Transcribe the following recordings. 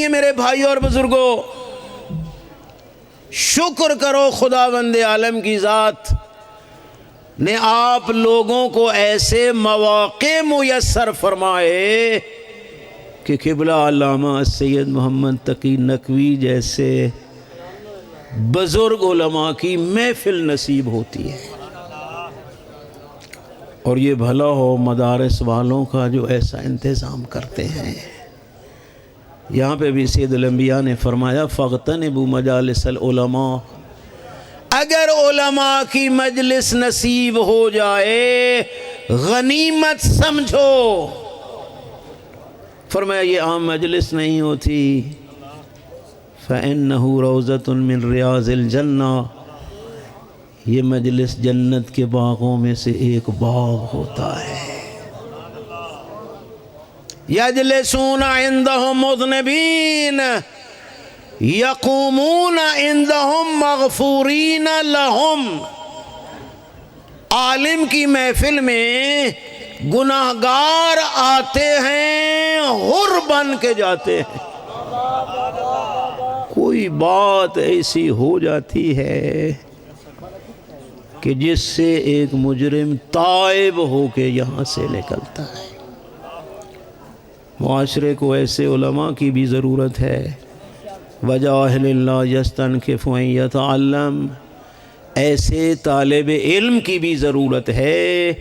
یہ میرے بھائی اور بزرگوں، شکر کرو خداوند عالم کی ذات نے آپ لوگوں کو ایسے مواقع میسر فرمائے کہ قبلہ علامہ سید محمد تقی نقوی جیسے بزرگ علماء کی محفل نصیب ہوتی ہے۔ اور یہ بھلا ہو مدارس والوں کا جو ایسا انتظام کرتے ہیں۔ یہاں پہ بھی سید الانبیاء نے فرمایا فاغتنبوا مجالس العلماء، اگر علماء کی مجلس نصیب ہو جائے غنیمت سمجھو۔ فرمایا یہ عام مجلس نہیں ہوتی، فَإِنَّهُ رَوْضَةٌ مِّن رِيَاضِ الْجَنَّةِ، یہ مجلس جنت کے باغوں میں سے ایک باغ ہوتا ہے۔ یجلسون عندهم مذنبین یقومون عندهم مغفورین لہم، عالم کی محفل میں گناہگار آتے ہیں، حر بن کے جاتے ہیں۔ کوئی بات ایسی ہو جاتی ہے کہ جس سے ایک مجرم تائب ہو کے یہاں سے نکلتا ہے۔ معاشرے کو ایسے علماء کی بھی ضرورت ہے۔ وجاہل اللہ یستنکف ان یتعلم، ایسے طالب علم کی بھی ضرورت ہے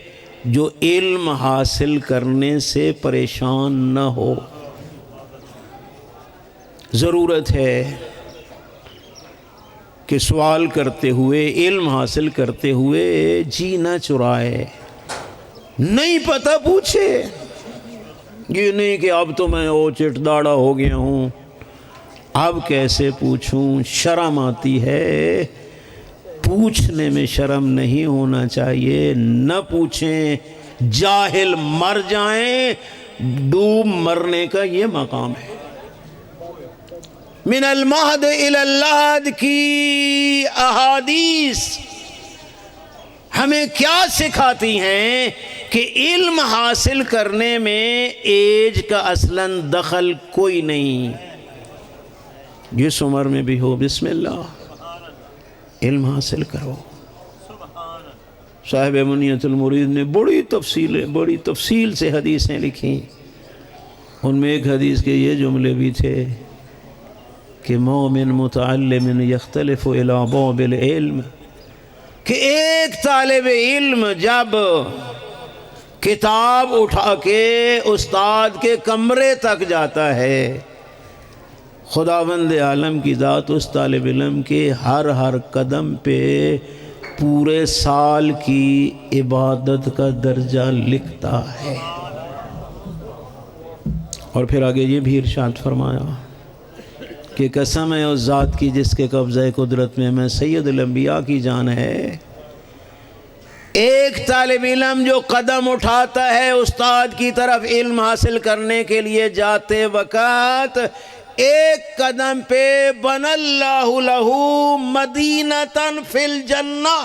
جو علم حاصل کرنے سے پریشان نہ ہو۔ ضرورت ہے کہ سوال کرتے ہوئے، علم حاصل کرتے ہوئے جی نہ چرائے، نہیں پتہ پوچھے۔ یہ نہیں کہ اب تو میں چٹ داڑا ہو گیا ہوں، اب کیسے پوچھوں، شرم آتی ہے۔ پوچھنے میں شرم نہیں ہونا چاہیے، نہ پوچھیں، جاہل مر جائیں، ڈوب مرنے کا یہ مقام ہے۔ من المہد الی اللحد کی احادیث ہمیں کیا سکھاتی ہیں کہ علم حاصل کرنے میں ایج کا اصلاً دخل کوئی نہیں۔ جس عمر میں بھی ہو بسم اللہ علم حاصل کرو۔ صاحب منیت المرید نے بڑی تفصیل سے حدیثیں لکھی، ان میں ایک حدیث کے یہ جملے بھی تھے کہ مومن متعلم یختلف الی باب العلم، کہ ایک طالب علم جب کتاب اٹھا کے استاد کے کمرے تک جاتا ہے، خداوند عالم کی ذات اس طالب علم کے ہر قدم پہ پورے سال کی عبادت کا درجہ لکھتا ہے۔ اور پھر آگے یہ بھی ارشاد فرمایا کہ قسم ہے اس ذات کی جس کے قبضہ قدرت میں سید الانبیاء کی جان ہے، ایک طالب علم جو قدم اٹھاتا ہے استاد کی طرف علم حاصل کرنے کے لیے جاتے وقت، ایک قدم پہ بن اللہ لہ مدینۃ فی الجنہ،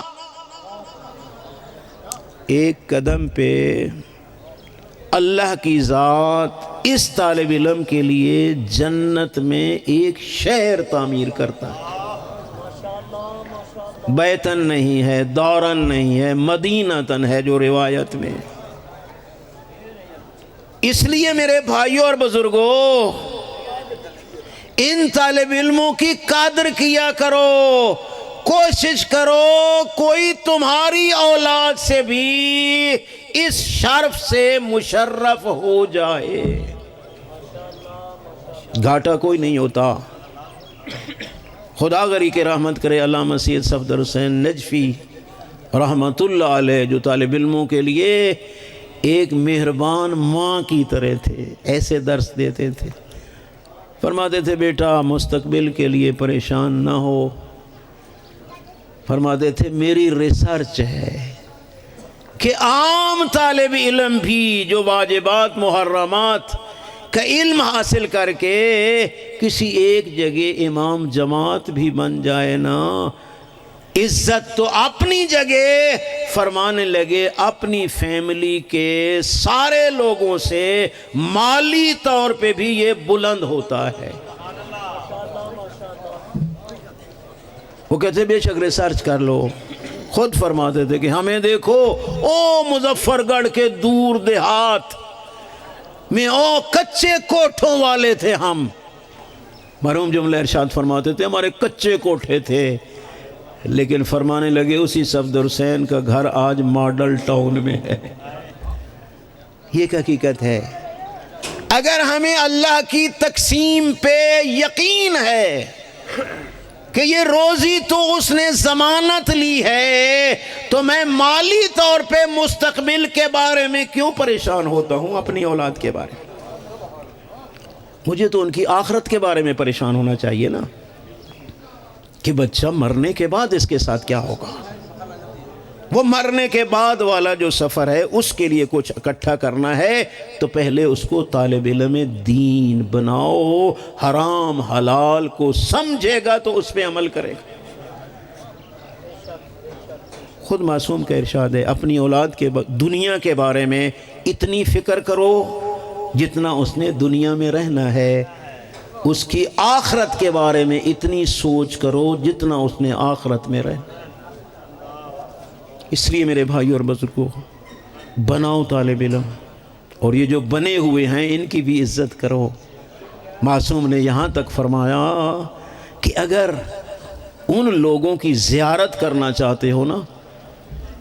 ایک قدم پہ اللہ کی ذات اس طالب علم کے لیے جنت میں ایک شہر تعمیر کرتا ہے۔ بیتن نہیں ہے، دورن نہیں ہے، مدینتن ہے جو روایت میں۔ اس لیے میرے بھائیوں اور بزرگوں، ان طالب علموں کی قدر کیا کرو، کوشش کرو کوئی تمہاری اولاد سے بھی اس شرف سے مشرف ہو جائے۔ گھاٹا کوئی نہیں ہوتا۔ خدا غری کے رحمت کرے علامہ سید صفدر حسین نجفی رحمت اللہ علیہ، جو طالب علموں کے لیے ایک مہربان ماں کی طرح تھے، ایسے درس دیتے تھے۔ فرماتے تھے بیٹا مستقبل کے لیے پریشان نہ ہو، فرماتے تھے میری ریسرچ ہے کہ عام طالب علم بھی جو واجبات محرمات کا علم حاصل کر کے کسی ایک جگہ امام جماعت بھی بن جائے نا، عزت تو اپنی جگہ، فرمانے لگے اپنی فیملی کے سارے لوگوں سے مالی طور پہ بھی یہ بلند ہوتا ہے۔ وہ کہتے بے شک ریسرچ کر لو. خود فرماتے تھے کہ ہمیں دیکھو او مظفر گڑھ کے دور دیہات میں او کچے کوٹھوں والے تھے ہم. مرحوم جملہ ارشاد فرماتے تھے ہمارے کچے کوٹھے تھے، لیکن فرمانے لگے اسی صفدر حسین کا گھر آج ماڈل ٹاؤن میں ہے. یہ ایک حقیقت ہے. اگر ہمیں اللہ کی تقسیم پہ یقین ہے کہ یہ روزی تو اس نے ضمانت لی ہے، تو میں مالی طور پہ مستقبل کے بارے میں کیوں پریشان ہوتا ہوں؟ اپنی اولاد کے بارے میں مجھے تو ان کی آخرت کے بارے میں پریشان ہونا چاہیے نا، کہ بچہ مرنے کے بعد اس کے ساتھ کیا ہوگا. وہ مرنے کے بعد والا جو سفر ہے اس کے لیے کچھ اکٹھا کرنا ہے، تو پہلے اس کو طالب علم دین بناؤ. حرام حلال کو سمجھے گا تو اس پہ عمل کرے گا. خود معصوم کا ارشاد ہے اپنی اولاد کے دنیا کے بارے میں اتنی فکر کرو جتنا اس نے دنیا میں رہنا ہے، اس کی آخرت کے بارے میں اتنی سوچ کرو جتنا اس نے آخرت میں رہنا. اس لیے میرے بھائی اور بزرگوں، بناؤ طالب علم، اور یہ جو بنے ہوئے ہیں ان کی بھی عزت کرو. معصوم نے یہاں تک فرمایا کہ اگر ان لوگوں کی زیارت کرنا چاہتے ہو نا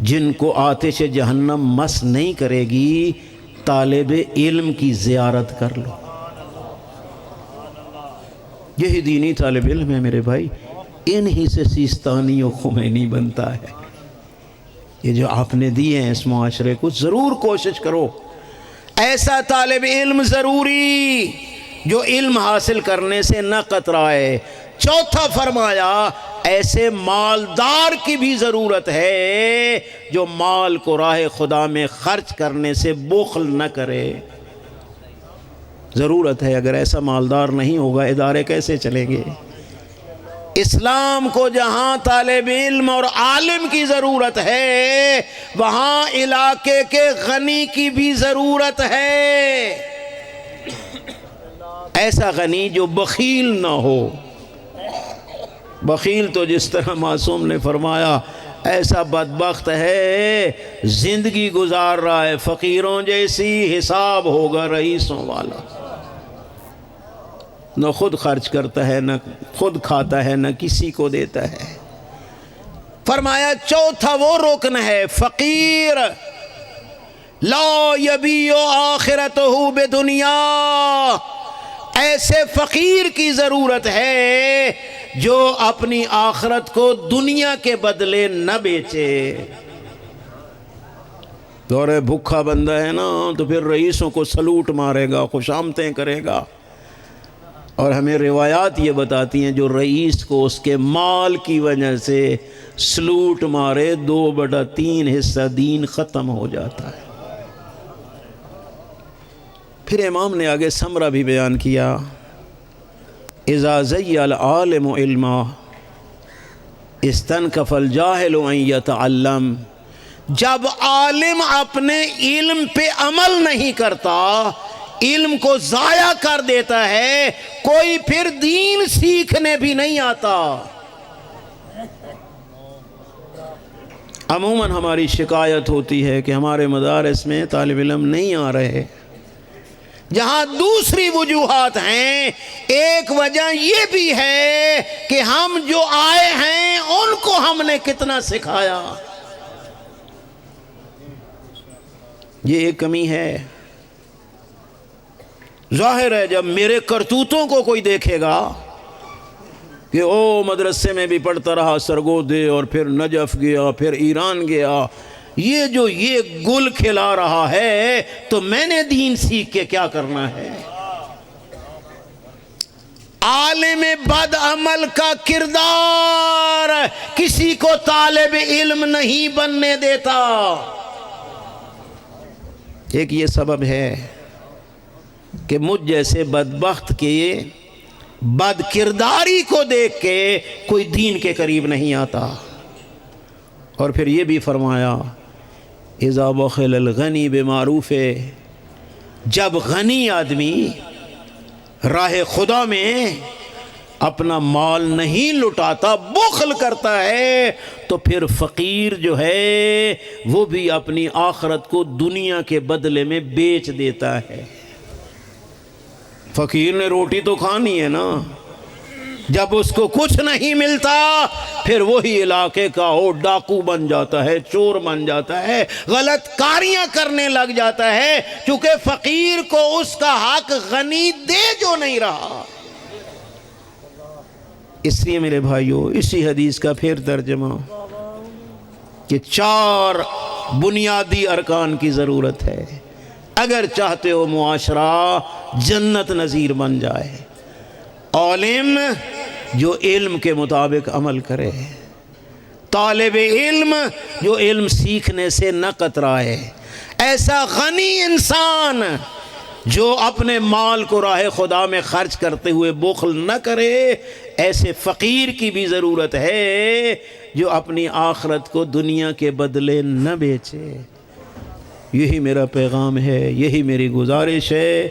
جن کو آتش جہنم مس نہیں کرے گی، طالب علم کی زیارت کر لو. یہی دینی طالب علم ہے میرے بھائی. انہی سے سیستانی و خمینی بنتا ہے. یہ جو آپ نے دیے ہیں اس معاشرے کو، ضرور کوشش کرو ایسا طالب علم ضروری جو علم حاصل کرنے سے نہ کترائے. چوتھا فرمایا ایسے مالدار کی بھی ضرورت ہے جو مال کو راہ خدا میں خرچ کرنے سے بخل نہ کرے. ضرورت ہے. اگر ایسا مالدار نہیں ہوگا ادارے کیسے چلیں گے؟ اسلام کو جہاں طالب علم اور عالم کی ضرورت ہے وہاں علاقے کے غنی کی بھی ضرورت ہے. ایسا غنی جو بخیل نہ ہو. بخیل تو جس طرح معصوم نے فرمایا ایسا بدبخت ہے زندگی گزار رہا ہے فقیروں جیسی، حساب ہوگا رئیسوں والا. نہ خود خرچ کرتا ہے، نہ خود کھاتا ہے، نہ کسی کو دیتا ہے. فرمایا چوتھا وہ رکن ہے فقیر لا یبیع آخرتہ بدنیا. ایسے فقیر کی ضرورت ہے جو اپنی آخرت کو دنیا کے بدلے نہ بیچے. دورے بھوکا بندہ ہے نا تو پھر رئیسوں کو سلوٹ مارے گا، خوشامتیں کرے گا. اور ہمیں روایات یہ بتاتی ہیں جو رئیس کو اس کے مال کی وجہ سے سلوٹ مارے 2/3 حصہ دین ختم ہو جاتا ہے. پھر امام نے آگے ثمرہ بھی بیان کیا. اذا زی العالم علما استنکف الجاہل ان یتعلم. جب عالم اپنے علم پہ عمل نہیں کرتا، علم کو ضائع کر دیتا ہے، کوئی پھر دین سیکھنے بھی نہیں آتا. عموماً ہماری شکایت ہوتی ہے کہ ہمارے مدارس میں طالب علم نہیں آ رہے. جہاں دوسری وجوہات ہیں، ایک وجہ یہ بھی ہے کہ ہم جو آئے ہیں ان کو ہم نے کتنا سکھایا. یہ ایک کمی ہے. ظاہر ہے جب میرے کرتوتوں کو کوئی دیکھے گا کہ او مدرسے میں بھی پڑھتا رہا سرگودے، اور پھر نجف گیا، پھر ایران گیا، یہ گل کھلا رہا ہے، تو میں نے دین سیکھ کے کیا کرنا ہے؟ عالم بد عمل کا کردار کسی کو طالب علم نہیں بننے دیتا. ایک یہ سبب ہے کہ مجھ جیسے بدبخت کے بد کرداری کو دیکھ کے کوئی دین کے قریب نہیں آتا. اور پھر یہ بھی فرمایا اذا بخل الغنی بمعروف. جب غنی آدمی راہ خدا میں اپنا مال نہیں لٹاتا، بخل کرتا ہے، تو پھر فقیر جو ہے وہ بھی اپنی آخرت کو دنیا کے بدلے میں بیچ دیتا ہے۔ فقیر نے روٹی تو کھانی ہے نا، جب اس کو کچھ نہیں ملتا پھر وہی علاقے کا وہ ڈاکو بن جاتا ہے، چور بن جاتا ہے، غلط کاریاں کرنے لگ جاتا ہے، کیونکہ فقیر کو اس کا حق غنی دے جو نہیں رہا۔ اس لیے میرے بھائیو، اسی حدیث کا پھر ترجمہ کہ 4 بنیادی ارکان کی ضرورت ہے اگر چاہتے ہو معاشرہ جنت نظیر بن جائے۔ عالم جو علم کے مطابق عمل کرے، طالب علم جو علم سیکھنے سے نہ کترائے، ایسا غنی انسان جو اپنے مال کو راہ خدا میں خرچ کرتے ہوئے بخل نہ کرے، ایسے فقیر کی بھی ضرورت ہے جو اپنی آخرت کو دنیا کے بدلے نہ بیچے۔ یہی میرا پیغام ہے، یہی میری گزارش ہے۔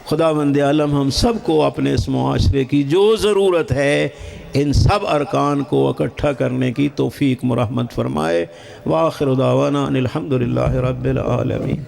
خداوند عالم ہم سب کو اپنے اس معاشرے کی جو ضرورت ہے ان سب ارکان کو اکٹھا کرنے کی توفیق مرحمت فرمائے۔ وآخر دعوانا ان الحمدللہ رب العالمین۔